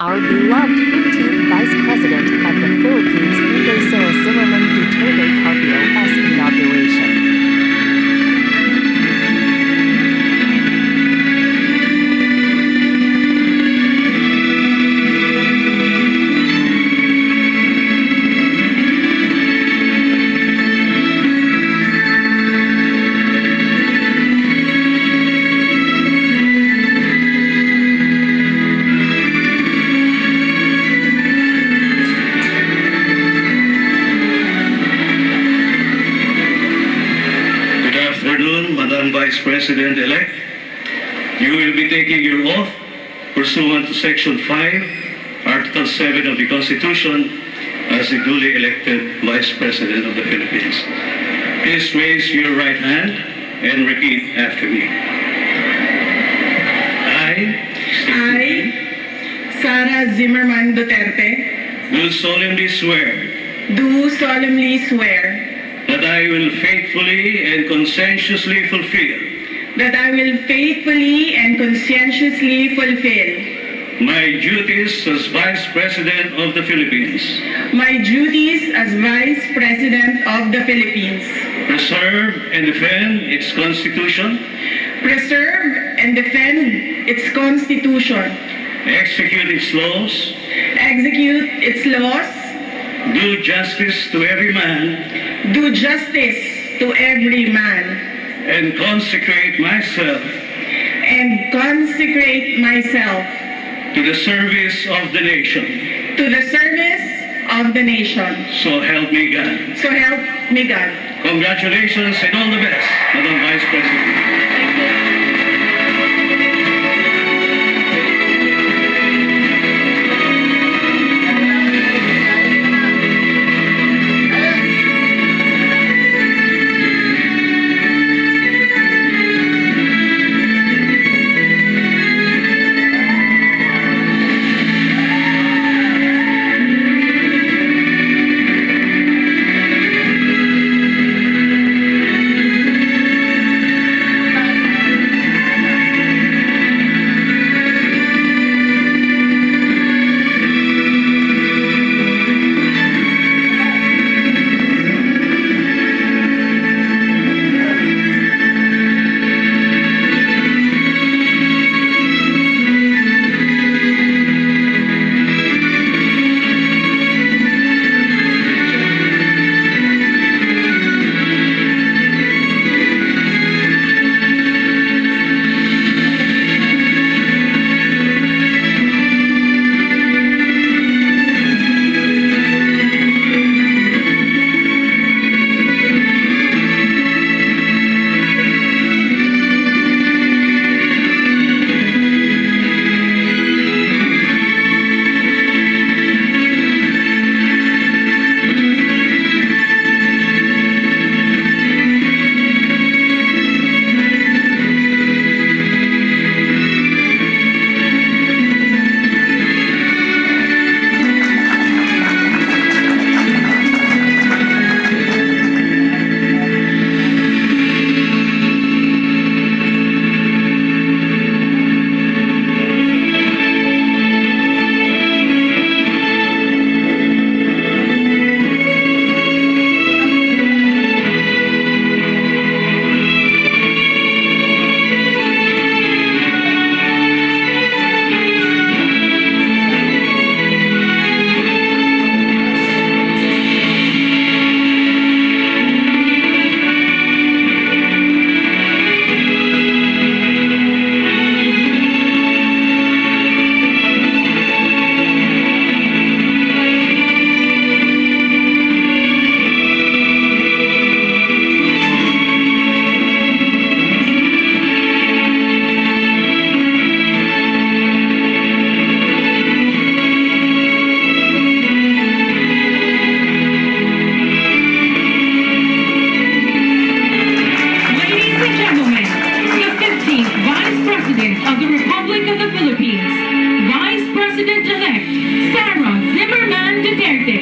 Our beloved 15th Vice President of the Philippines, INDAY SARA ZIMMERMAN DUTERTE CARPIO's inauguration. Madam Vice President-elect, you will be taking your oath pursuant to Section 5, Article 7 of the Constitution as the duly elected Vice President of the Philippines. Please raise your right hand and repeat after me. I, SARA Zimmerman Duterte, do solemnly swear that I will faithfully and conscientiously fulfill my duties as Vice President of the Philippines, preserve and defend its Constitution, execute its laws, do justice to every man, and consecrate myself to the service of the nation. So help me God. Congratulations and all the best, Madam Vice President. Of the Republic of the Philippines, Vice President-elect SARA Zimmerman Duterte.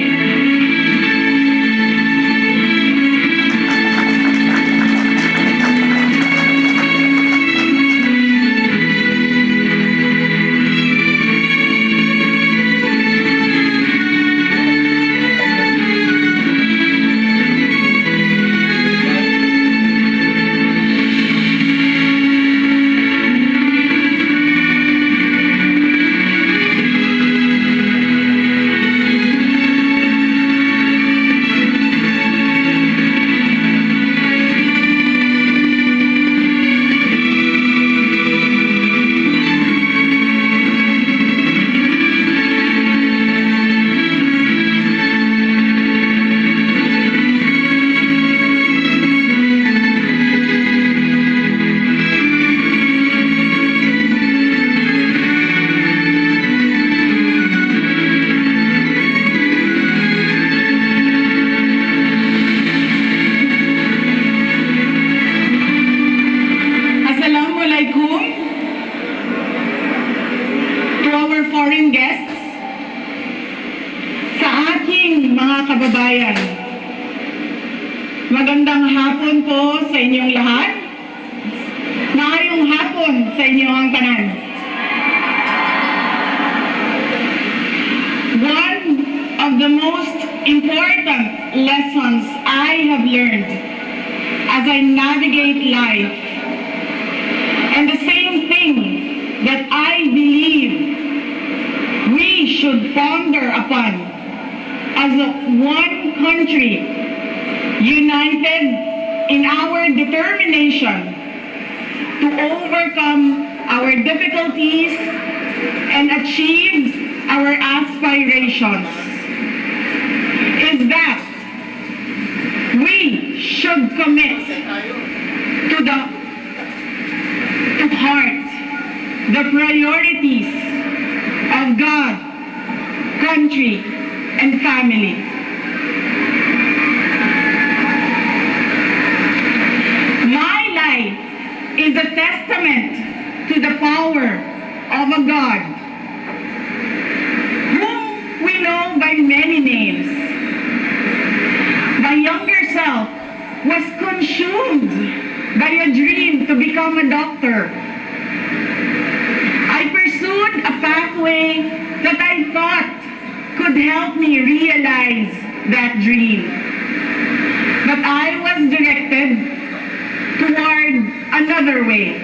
kababayan, magandang hapon po sa inyong lahat. Maayong hapon sa inyong tanan. One of the most important lessons I have learned as I navigate life, and the same thing that I believe we should ponder upon as one country, united in our determination to overcome our difficulties and achieve our aspirations, is that we should commit to heart the priorities of God, country, and family. My life is a testament to the power of a God whom we know by many names. My younger self was consumed by a dream to become a doctor. I pursued a pathway that I thought could help me realize that dream. But I was directed toward another way.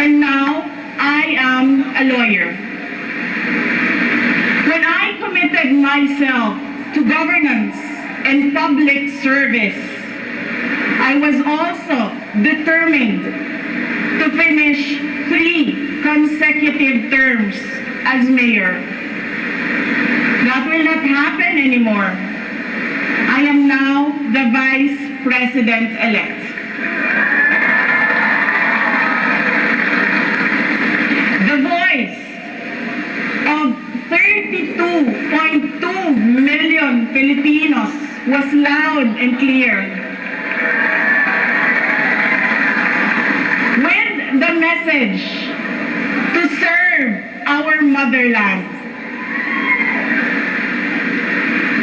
And now I am a lawyer. When I committed myself to governance and public service, I was also determined to finish 3 consecutive terms as mayor. That will not happen anymore. I am now the Vice President-elect. The voice of 32.2 million Filipinos was loud and clear. With the message to serve our motherland.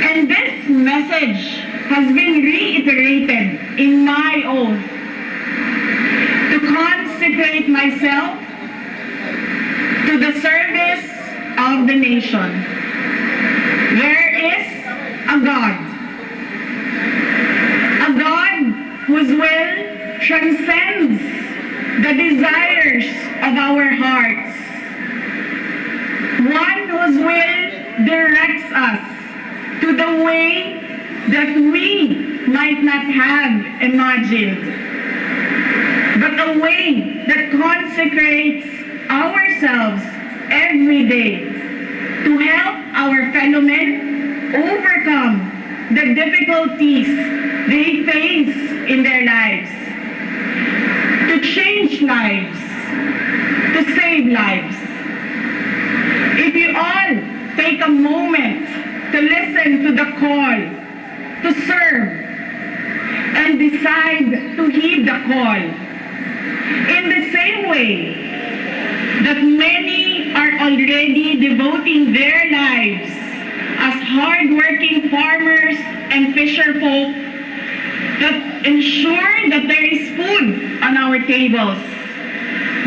And this message has been reiterated in my oath to consecrate myself to the service of the nation. There is a God whose will transcends the desires of our hearts, one whose will directs us to the way that we might not have imagined, but a way that consecrates ourselves every day to help our fellow men overcome the difficulties they face in their lives, to change lives, to save lives. If you all take a moment to listen to the call to serve and decide to heed the call, in the same way that many are already devoting their lives as hard-working farmers and fisherfolk that ensure that there is food on our tables,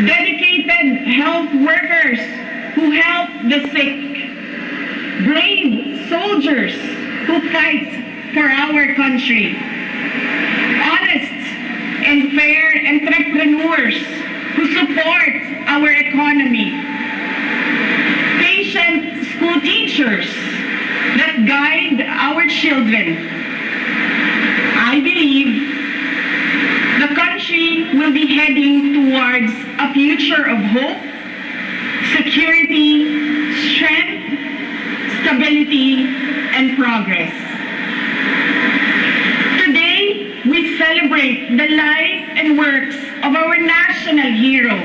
dedicated health workers who help the sick, brave soldiers who fight for our country, honest and fair entrepreneurs who support our economy, patient school teachers that guide our children. I believe the country will be heading towards a future of hope, security, strength, stability, and progress. Today, we celebrate the life and works of our national hero,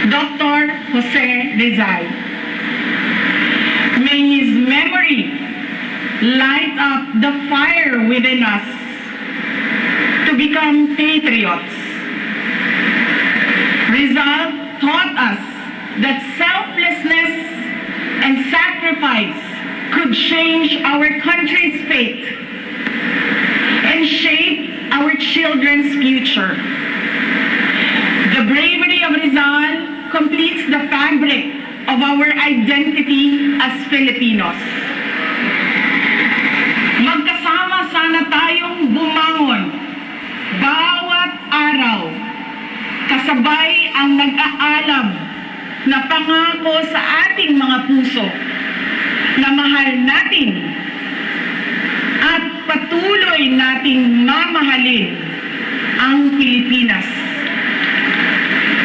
Dr. Jose Rizal. May his memory light up the fire within us to become patriots. Rizal taught us that selflessness and sacrifice could change our country's fate and shape our children's future. The bravery of Rizal completes the fabric of our identity as Filipinos. Magkasama sana tayong bumangon bawat araw, kasabay ang nag-aalab na pangako sa ating mga puso na mahal natin at patuloy nating mamahalin ang Pilipinas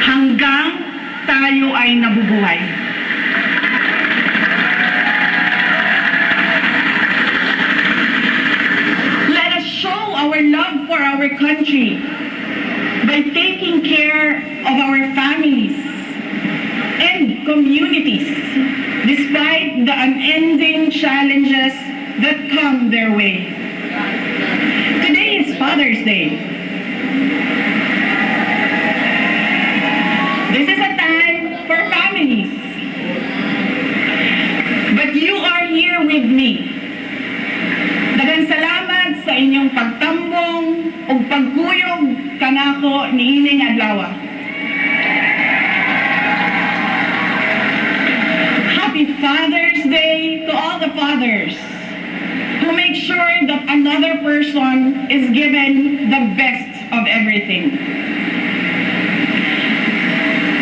hanggang tayo ay nabubuhay. Let us show our love for our country by taking care of our families and communities despite the unending challenges that come their way. Today is Father's Day. This is a time for families. But you are here with me. Daghang salamat sa inyong pagtambong o pagkuyog kanako niining adlaw. Happy Father's Day to all the fathers who make sure that another person is given the best of everything.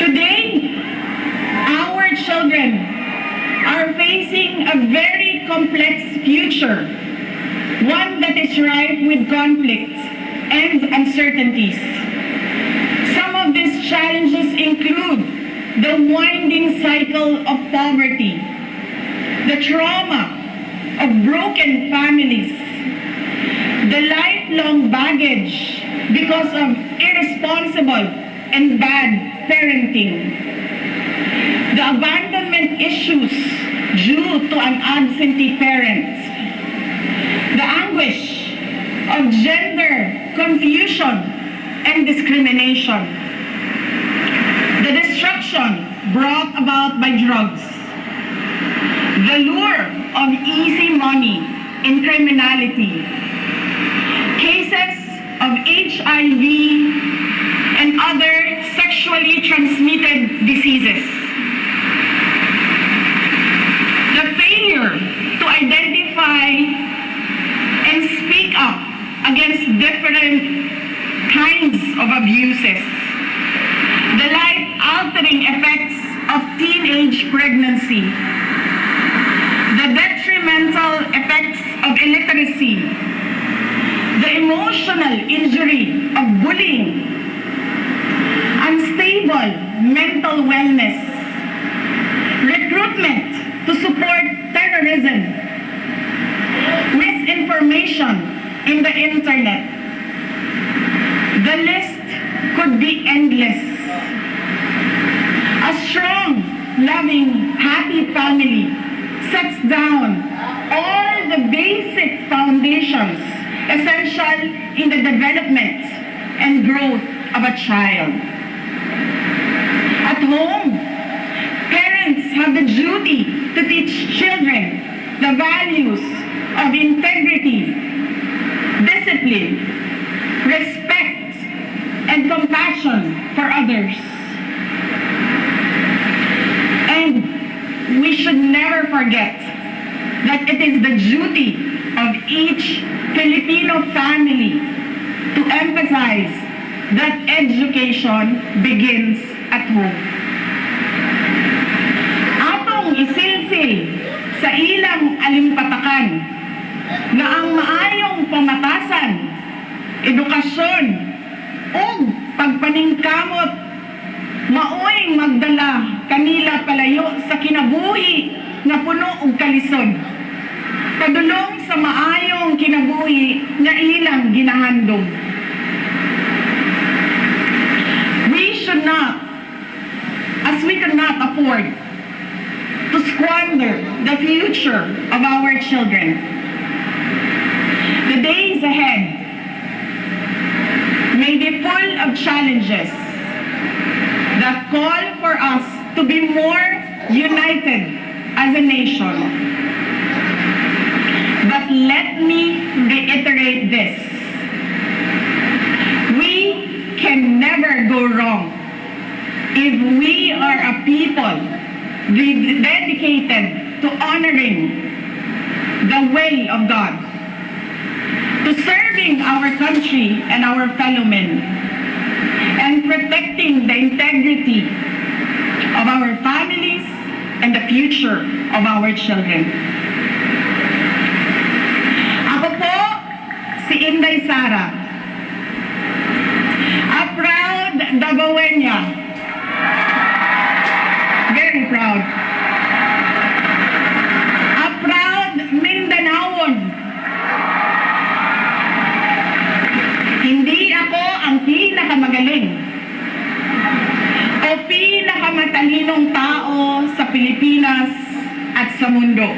Today, our children are facing a very complex future, one that is rife with conflicts and uncertainties. Some of these challenges include the winding cycle of poverty, the trauma of broken families, the lifelong baggage because of irresponsible and bad parenting, the abandonment issues due to an absentee parent, the anguish of gender confusion and discrimination, the destruction brought about by drugs, the lure of easy money in criminality, cases of HIV and other sexually transmitted diseases, the failure to identify and speak up against different kinds of abuses, the life-altering effects of teenage pregnancy, the detrimental effects of illiteracy, the emotional injury of bullying, unstable mental wellness, recruitment to support terrorism, misinformation in the internet. The list could be endless. A strong, loving, happy family sets down all the basic foundations essential in the development and growth of a child. At home, parents have the duty to teach children the values of integrity, discipline, respect, and compassion for others. And we should never forget that it is the duty of each Filipino family to emphasize that education begins at home. Atong isilsil sa ilang alimpatakan na ang maayong pamatasan, edukasyon, o pagpaningkamot maoy magdala kanila palayo sa kinabuhi na puno og kalisod. Padulong sa maayong kinabuhi nga ilang ginahandom. We should not, as we cannot afford to squander the future of our children. The days ahead may be full of challenges that call for us to be more united as a nation. reiterate this. We can never go wrong if we are a people dedicated to honoring the way of God, to serving our country and our fellow men, and protecting the integrity of our families and the future of our children. Ako po, si Inday Sara, a proud Davaoeña, very proud, a proud Mindanaon. Hindi ako ang pinakamagaling o pinakamatalinong tao sa Pilipinas at sa mundo.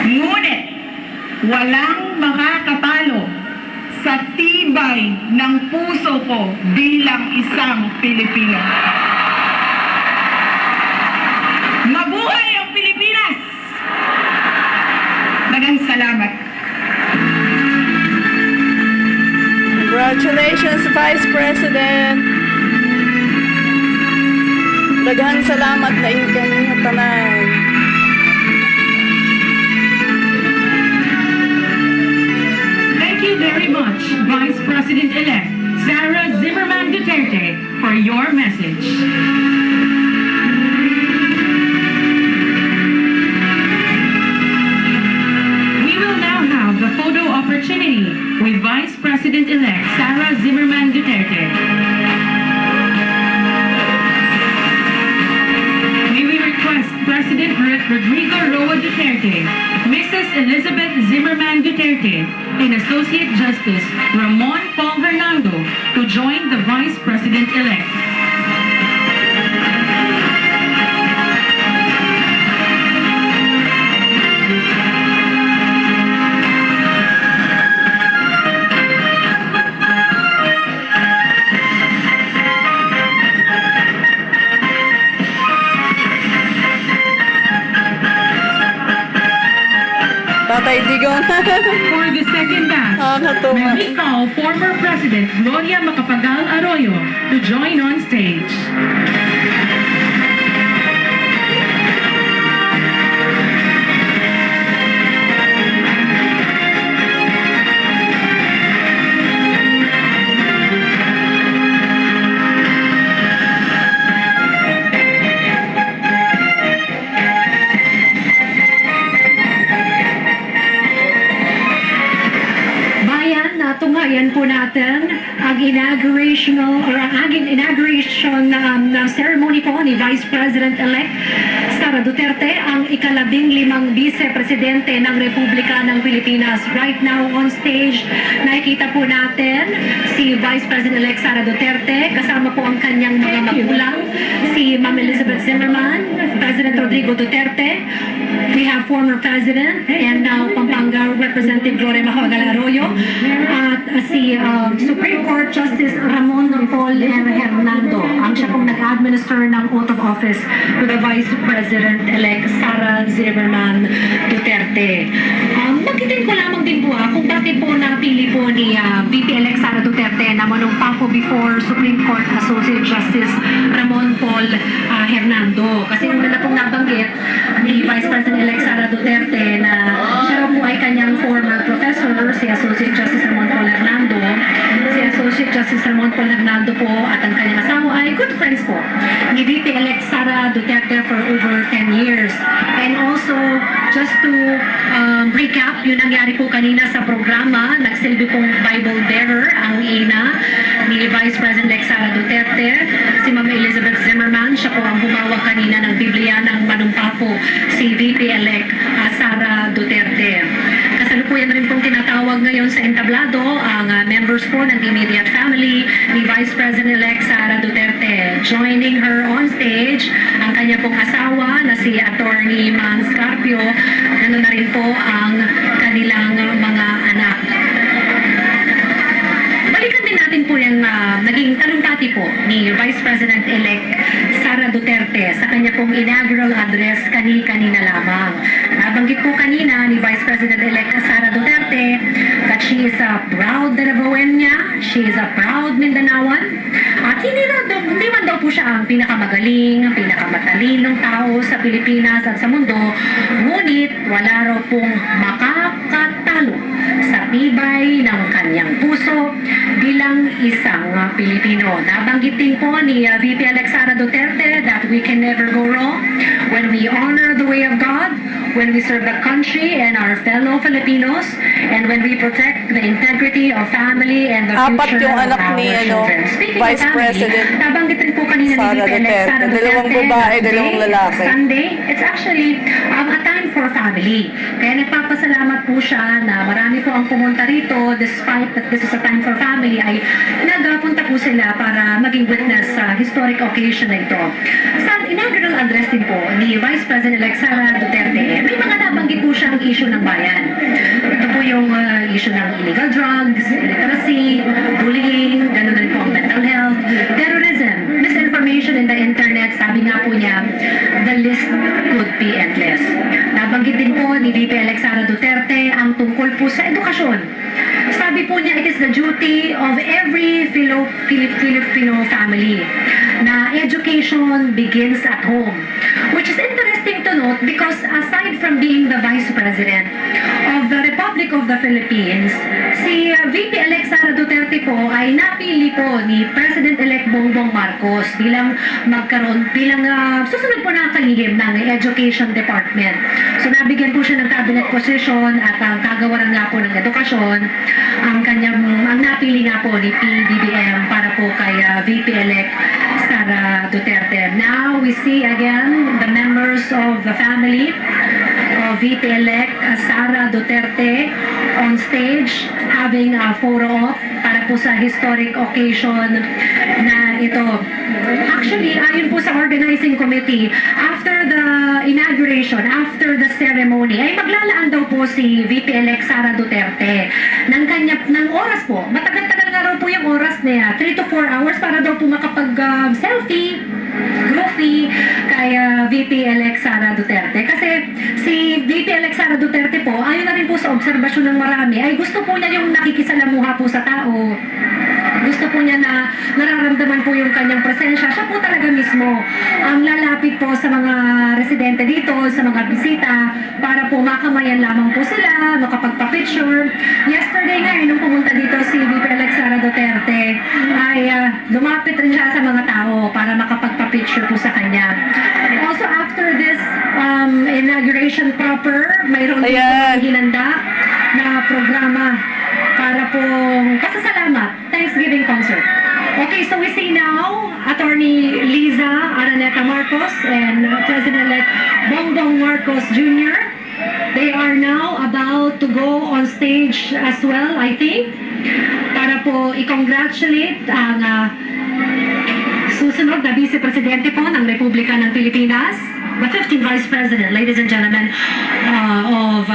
Ngunit, walang makakatalo sa tibay ng puso ko bilang isang Pilipino. Mabuhay ang Pilipinas! Daghang salamat. Congratulations, Vice President. Daghang salamat na inyong tanan. Thank you very much, Vice President-elect SARA Zimmerman Duterte, for your message. We will now have the photo opportunity with Vice President-elect SARA Zimmerman Duterte. May we request President Rodrigo Roa Duterte, Mrs. Elizabeth Zimmerman Duterte, and Associate Justice Ramon Paul Hernando to join the Vice President-elect. Tatay Digong. For the second batch, may we call former President Gloria Macapagal Arroyo to join on stage. Tungayan po natin ang inauguration ceremony po ni Vice President-elect Sara Duterte, ang ika-15 Vice-Presidente ng Republika ng Pilipinas. Right now on stage, nakikita po natin si Vice President-elect Sara Duterte, kasama po ang kanyang mga magulang, si Ma'am Elizabeth Zimmerman, President Rodrigo Duterte. We have former President and now Pampanga Representative Gloria Macapagal Arroyo, at si Supreme Court Justice Ramon Paul Hernando, ang siya pong nag-administer ng oath of office to the Vice President-elect Sara Zimmerman Duterte. Magitin ko lamang din po kung bakit po napili po ni VP-elect Sara Duterte na manumpa po before Supreme Court Associate Justice Ramon Paul Hernando. Kasi yung na pong nabanggit ni Vice President-elect Sara Duterte na siya po ay kanyang former professor, si Associate Justice Ramon Paul Hernando. Si Associate Justice Ramon Paul Hernando po at ang kanyang asawa ay good friends po ni VP-elect Sara Duterte for over 10 years. And also, just to recap, yun nangyari po kanina sa programa, nagsilbi pong Bible bearer ang ina ni Vice President-elect Sara Duterte, si Ma'am Elizabeth Zimmerman. Siya po ang humawak kanina ng Biblia ng manumpa po si VP-elect Sara Duterte. Kasalukuyan rin pong tinatawag ngayon sa entablado ang members po ng immediate family ni Vice President-elect Sara Duterte. Joining her on stage, ang kanya pong asawa na si Attorney CARPIO, na rin po ang kanilang mga anak. Balikan din natin po yung naging talumpati po ni Vice President-elect Sara Duterte sa kanya pong inaugural address kanina lamang. nabanggit po kanina ni Vice President-elect Sara Duterte that she is a proud Darabaoena, she is a proud Mindanaoan, at hindi man daw po siya ang pinakamagaling, ang pinakamatalinong tao sa Pilipinas at sa mundo, ngunit wala raw pong makakatalo sa tibay ng kanyang puso bilang isang Pilipino. Nabanggit din po ni VP Sara Duterte that we can never go wrong when we honor the way of God, when we serve the country and our fellow Filipinos, and when we protect the integrity of family and the Apat future yung of anak our ni, children. Speaking of Vice family, President nabanggit rin po kanina ni Sara VP Duterte. Sara Duterte Dalawang babae, that dalawang today, lalaki. Sunday, it's actually a time for family. Kaya nagpapasalamat po siya na marami po ang pumunta rito despite that this is a time for family ay nagpunta po sila para maging witness sa historic occasion na ito. Sa inaugural address din po ni Vice President-elect Sara Duterte, may mga nabanggit po siyang issue ng bayan. Ito po yung issue ng illegal drugs, illiteracy, bullying, ganoon na rin po ang mental health, terrorism, misinformation in the internet, sabi nga po niya, the list could be endless. Nabanggit din po ni VP Sara Duterte ang tungkol po sa edukasyon. Sabi po niya, it is the duty of every Filipino family na education begins at home. Which is interesting to note because aside from being the Vice President of the Republic of the Philippines, si VP Sara Duterte po ay napili po ni President-elect Bongbong Marcos bilang susunod po na kalihim ng Education Department. So nabigyan po siya ng cabinet position at ang kagawaran nga po ng edukasyon, ang napili nga po ni PBBM para po kay VP-elect Sara Duterte. Now we see again the members of the family of VP-elect Sara Duterte on stage having a photo op para po sa historic occasion na ito. Actually, ayon po sa organizing committee, after the inauguration, after the ceremony, ay maglalaan daw po si VP-elect Sara Duterte ng oras po. Matagal-tagal nga raw po yung oras niya, 3 to 4 hours para daw po makapag-selfie, groupie kay VP-elect Sara Duterte. Kasi si VP-elect Sara Duterte po, ayon na rin po sa obserbasyon ng marami, ay gusto po niya yung nakikisalamuha po sa tao. Gusto po niya na nararamdaman po yung kanyang presensya. Siya po talaga mismo ang lalapit po sa mga residente dito, sa mga bisita, para po makamayan lamang po sila, makapagpa-picture. Yesterday nga, nung pumunta dito si VP-elect Sara Duterte, ay lumapit rin siya sa mga tao para makapagpa-picture po sa kanya. Also, after this inauguration proper, mayroon din po hinanda na programa para po pasasalamat, Thanksgiving concert. Okay, so we see now Attorney Liza Araneta Marcos and President-elect Bongbong Marcos Jr. They are now about to go on stage as well, I think, para po i-congratulate ang susunod na Vice Presidente po ng Republika ng Pilipinas, the 15th Vice President, ladies and gentlemen, of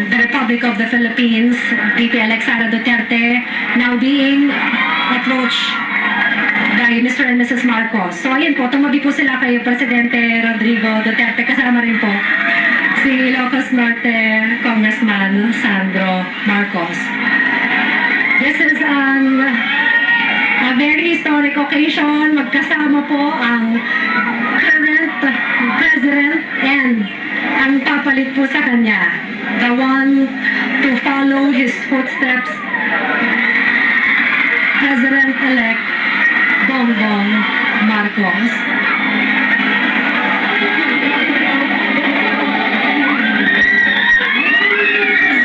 the Republic of the Philippines, VP-elect Sara Duterte, now being approached by Mr. and Mrs. Marcos. So ayun po, tumabi po sila kay Presidente Rodrigo Duterte, kasama rin po si Ilocos Norte Congressman Sandro Marcos. This is a very historic occasion. Magkasama po ang current President and ang papalit po sa kanya, the one to follow his footsteps, President-elect Bongbong Marcos.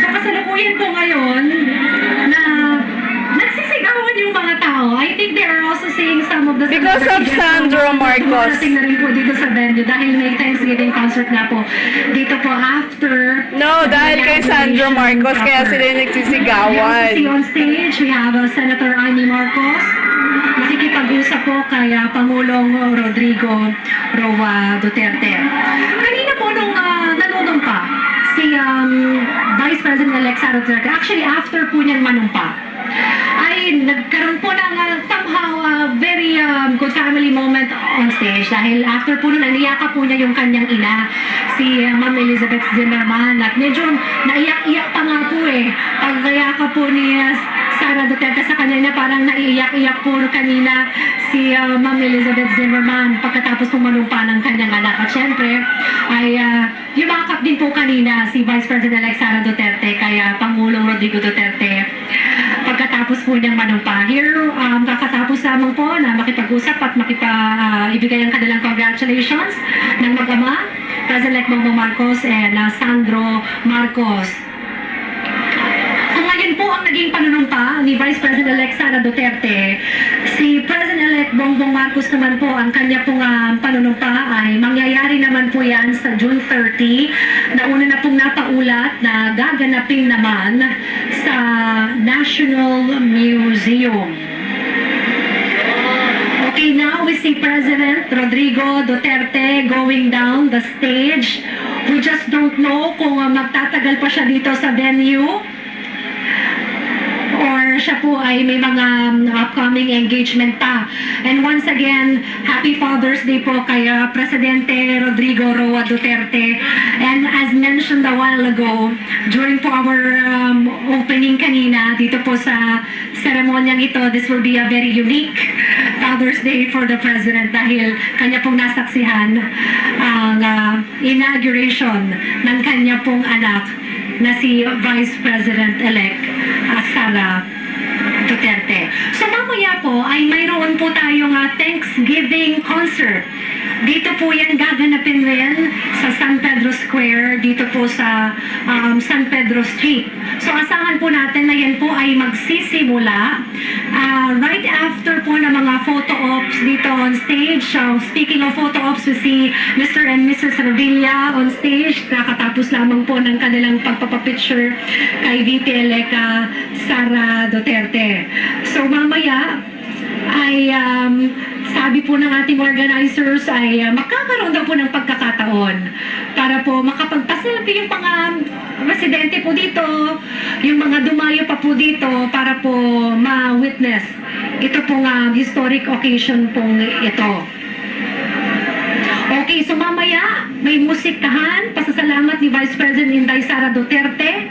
So kasalukuyan po ngayon na nagsisigawan yung mga tao. I think they are also seeing some of the Because of Sandro Marcos. Dumarating na rin po dito sa venue dahil may Thanksgiving concert na po dito po after. No, dahil kay Sandro Marcos, kaya sila We nagsisigawan. also see on stage, we have Senator Amy Marcos. Nakikipag-usap po kay Pangulong Rodrigo Roa Duterte. Kanina po nung nanunumpa si Vice President-elect Sara Duterte, actually after po niyan manumpa, ay nagkaroon po ng somehow very good family moment on stage dahil after po nun, niyakap po niya yung kanyang ina, si Ma'am Elizabeth Zimmerman at medyo naiyak-iyak pa nga po pag-yaka po ni Sara Duterte sa kanya na parang naiiyak-iyak po kanina si Ma'am Elizabeth Zimmerman pagkatapos pumanumpa ng kanyang anak. At syempre ay yumakap din po kanina si Vice President-elect Sara Duterte kaya Pangulong Rodrigo Duterte pagkatapos po niyang manumpa. Here, kakatapos lamang po na makipag-usap at ibigay ang kanilang congratulations ng mag-ama, President-elect Bongbong Marcos and Sandro Marcos. Ngayon po ang naging panunumpa ni Vice President-elect Sara Duterte. Si President-elect Bongbong Marcos naman po, ang kanya pong panunumpa ay mangyayari naman po yan sa June 30. Nauna na pong napaulat na gaganapin naman sa National Museum. Okay, now we see President Rodrigo Duterte going down the stage. We just don't know kung magtatagal pa siya dito sa venue or siya po ay may mga upcoming engagement pa. And once again, happy Father's Day po kay Presidente Rodrigo Roa Duterte. And as mentioned a while ago, during po our opening kanina, dito po sa seremonyang ito, this will be a very unique Father's Day for the President dahil kanya pong nasaksihan ang inauguration ng kanya pong anak na si Vice President-elect Sara Duterte. So mamaya po ay mayroon po tayong Thanksgiving concert. Dito po yan gaganapin rin sa San Pedro Square, dito po sa San Pedro Street. So asahan po natin na yan po ay magsisimula right after po ng mga photo ops dito on stage. So speaking of photo ops, we see Mr. and Mrs. Revilla on stage. Kakatapos lamang po ng kanilang pagpapapicture kay VP-elect Sara Duterte. So mamaya ay sabi po ng ating organizers ay magkakaroon daw po ng pagkakataon para po makapagpaselfie yung mga residente po dito, yung mga dumayo pa po dito para po ma-witness ito pong historic occasion pong ito. Okay, so mamaya may musikahan, pasasalamat ni Vice President Inday Sara Duterte.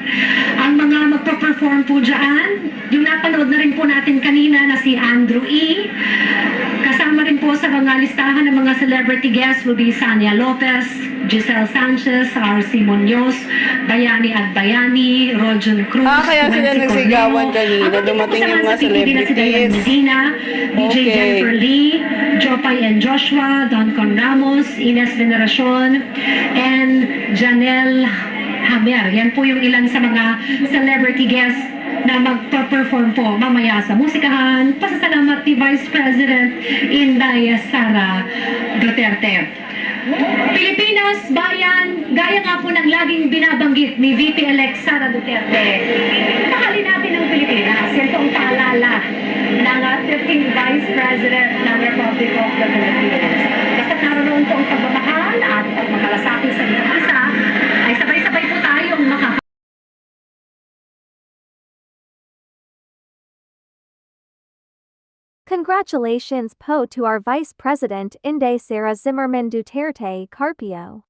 Ang mga magpo-perform po dyan, yung napanood na rin po natin kanina na si Andrew E. Kasama rin po sa mga listahan ng mga celebrity guests will be Sania Lopez, Giselle Sanchez, R.C. Munoz, Bayani at Bayani, Rojan Cruz, kaya sila nagsigawan kanina, dumating yung mga celebrities. Medina, DJ Jennifer Lee, Jopay and Joshua, Don Con Ramos, Ines Veneracion, and Janelle Hamer. Yan po yung ilan sa mga celebrity guests na magpa-perform po mamaya sa musikahan. Pasasalamat ni Vice President Inday Sara Duterte. Pilipinas, bayan, gaya nga po ng laging binabanggit ni VP-elect Sara Duterte. Mahalin natin ang Pilipinas. Yan po ang paalala ng 15th Vice President ng Republic of the Philippines. Basta't naroon po ang pagmamahal at pagmamalasakit sa isa't isa, ay sabay-sabay po tayong Congratulations po to our Vice President Inday Sara Zimmerman Duterte, CARPIO.